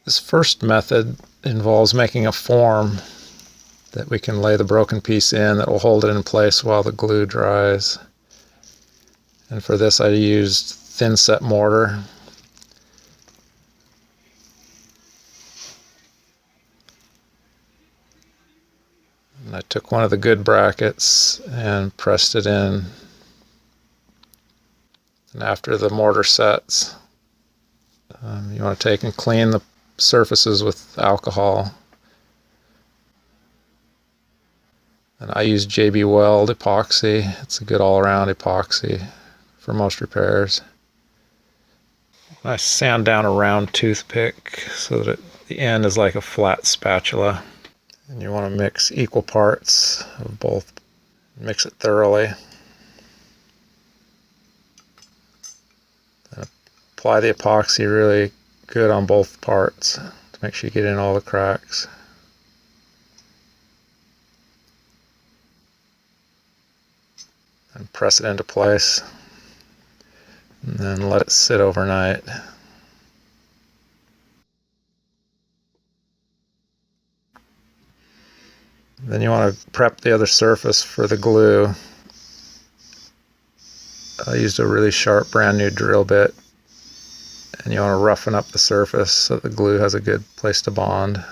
This first method involves making a form that we can lay the broken piece in that will hold it in place while the glue dries. And for this I used thin set mortar. And I took one of the good brackets and pressed it in. And after the mortar sets, you want to take and clean the surfaces with alcohol. And I use JB Weld epoxy. It's a good all-around epoxy for most repairs. I sand down a round toothpick so that the end is like a flat spatula. And you want to mix equal parts of both. Mix it thoroughly. And apply the epoxy really good on both parts to make sure you get in all the cracks. And press it into place. And then let it sit overnight. Then you want to prep the other surface for the glue. I used a really sharp brand new drill bit, and you want to roughen up the surface so the glue has a good place to bond.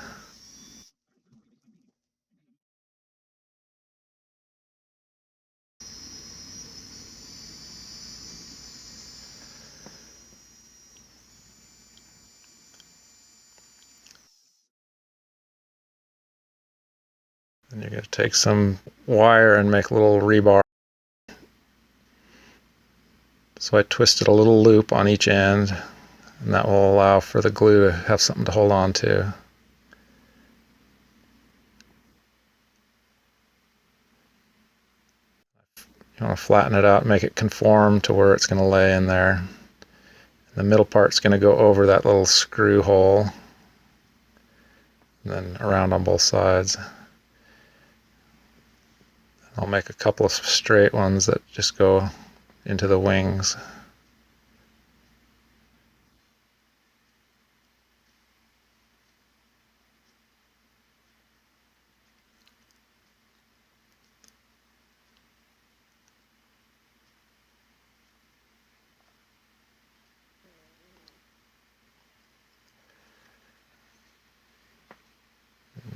And you're going to take some wire and make a little rebar. So I twisted a little loop on each end, and that will allow for the glue to have something to hold on to. You want to flatten it out and make it conform to where it's going to lay in there. And the middle part's going to go over that little screw hole, and then around on both sides. I'll make a couple of straight ones that just go into the wings.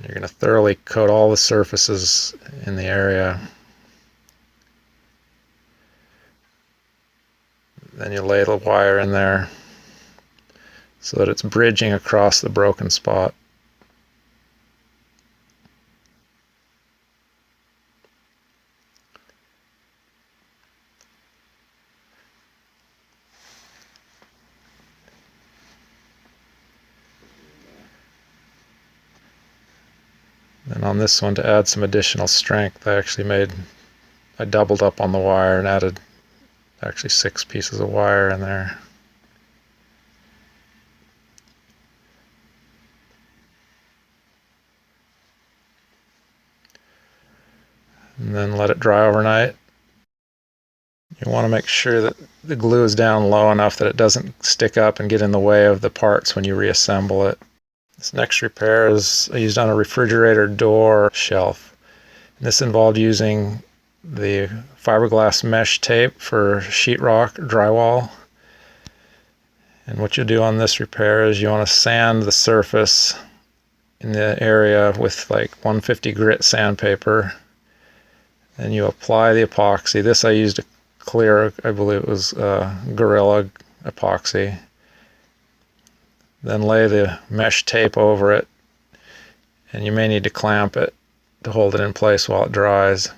You're going to thoroughly coat all the surfaces in the area. Then you lay the wire in there so that it's bridging across the broken spot. And on this one, to add some additional strength, I doubled up on the wire and added actually 6 pieces of wire in there. And then let it dry overnight. You want to make sure that the glue is down low enough that it doesn't stick up and get in the way of the parts when you reassemble it. This next repair is I used on a refrigerator door shelf. And this involved using the fiberglass mesh tape for sheetrock drywall. And what you do on this repair is you want to sand the surface in the area with like 150 grit sandpaper. And you apply the epoxy. This I used a clear, I believe it was Gorilla epoxy. Then lay the mesh tape over it, and you may need to clamp it to hold it in place while it dries.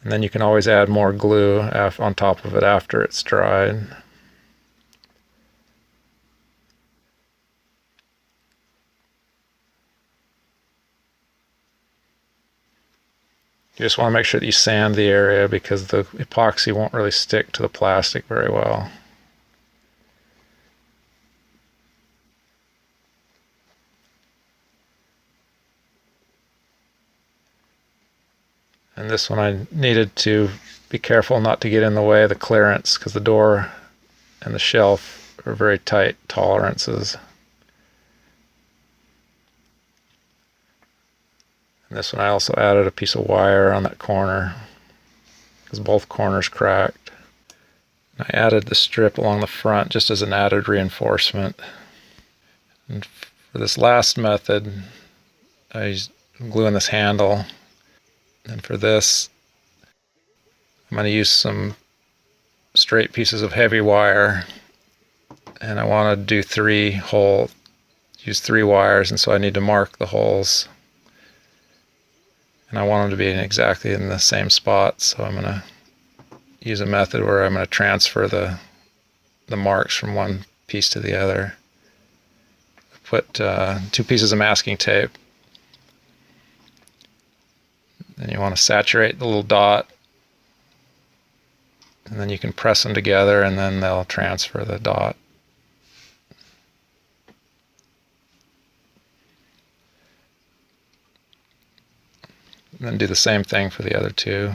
And then you can always add more glue on top of it after it's dried. You just want to make sure that you sand the area because the epoxy won't really stick to the plastic very well. And this one I needed to be careful not to get in the way of the clearance because the door and the shelf are very tight tolerances. And this one I also added a piece of wire on that corner because both corners cracked. I added the strip along the front just as an added reinforcement. And for this last method, I'm gluing this handle. And for this, I'm going to use some straight pieces of heavy wire. And I want to do use 3 wires, and so I need to mark the holes. And I want them to be exactly in the same spot, so I'm going to use a method where I'm going to transfer the marks from one piece to the other. Put 2 pieces of masking tape. Then you want to saturate the little dot, and then you can press them together and then they'll transfer the dot. And then do the same thing for the other 2.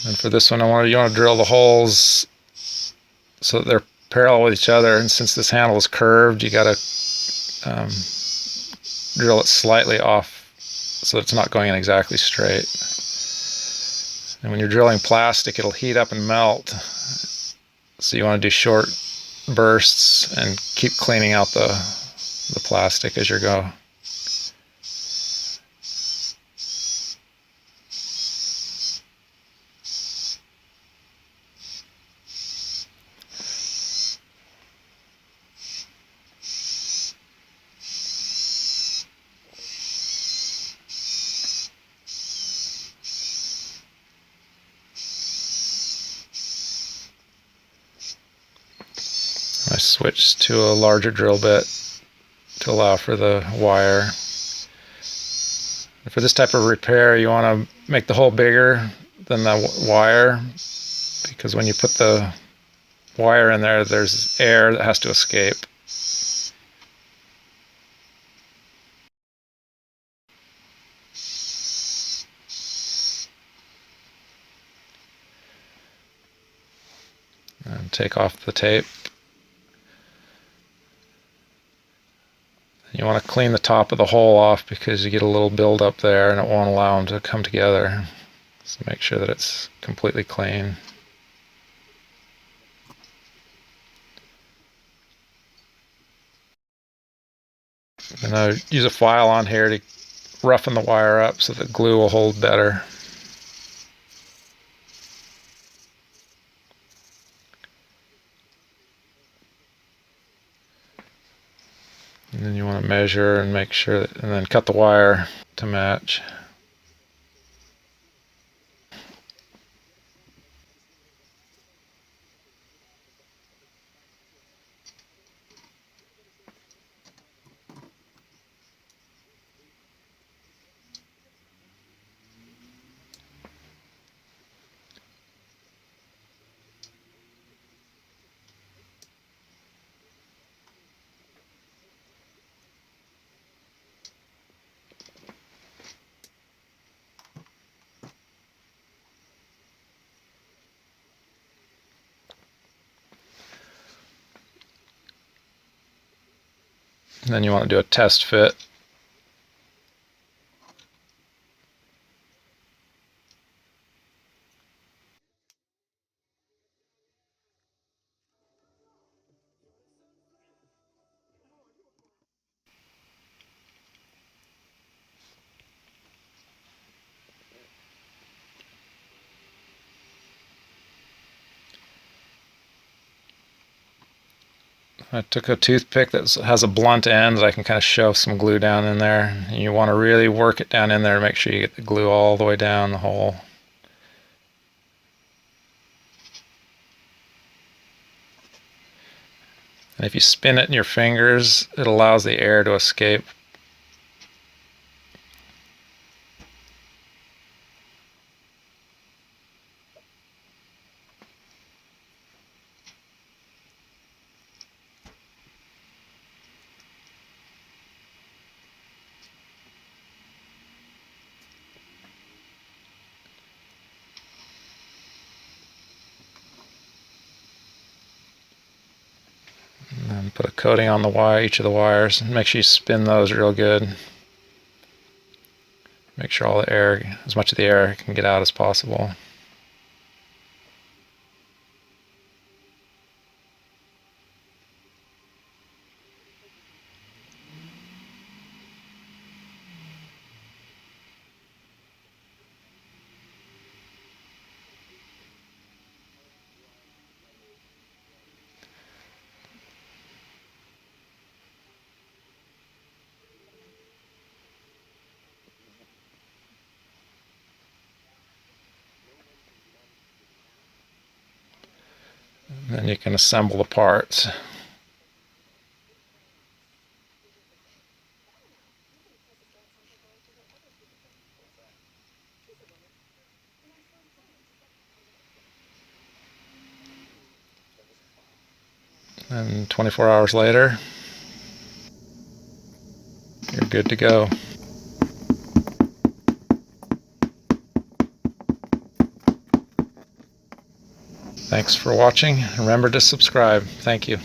And for this one, you want to drill the holes so that they're parallel with each other. And since this handle is curved, you got to drill it slightly off so that it's not going in exactly straight. And when you're drilling plastic, it'll heat up and melt. So you want to do short bursts and keep cleaning out the plastic as you go. I switched to a larger drill bit to allow for the wire. And for this type of repair, you want to make the hole bigger than the wire, because when you put the wire in there, there's air that has to escape. And take off the tape. You want to clean the top of the hole off because you get a little buildup there and it won't allow them to come together. So make sure that it's completely clean. And I use a file on here to roughen the wire up so the glue will hold better. And then you want to measure and make sure that, and then cut the wire to match. And then you want to do a test fit. I took a toothpick that has a blunt end that I can kind of shove some glue down in there. And you want to really work it down in there to make sure you get the glue all the way down the hole. And if you spin it in your fingers, it allows the air to escape. coating on the wire, each of the wires. Make sure you spin those real good. Make sure all the air, as much of the air can get out as possible. And then you can assemble the parts. And 24 hours later, you're good to go. Thanks for watching. Remember to subscribe. Thank you.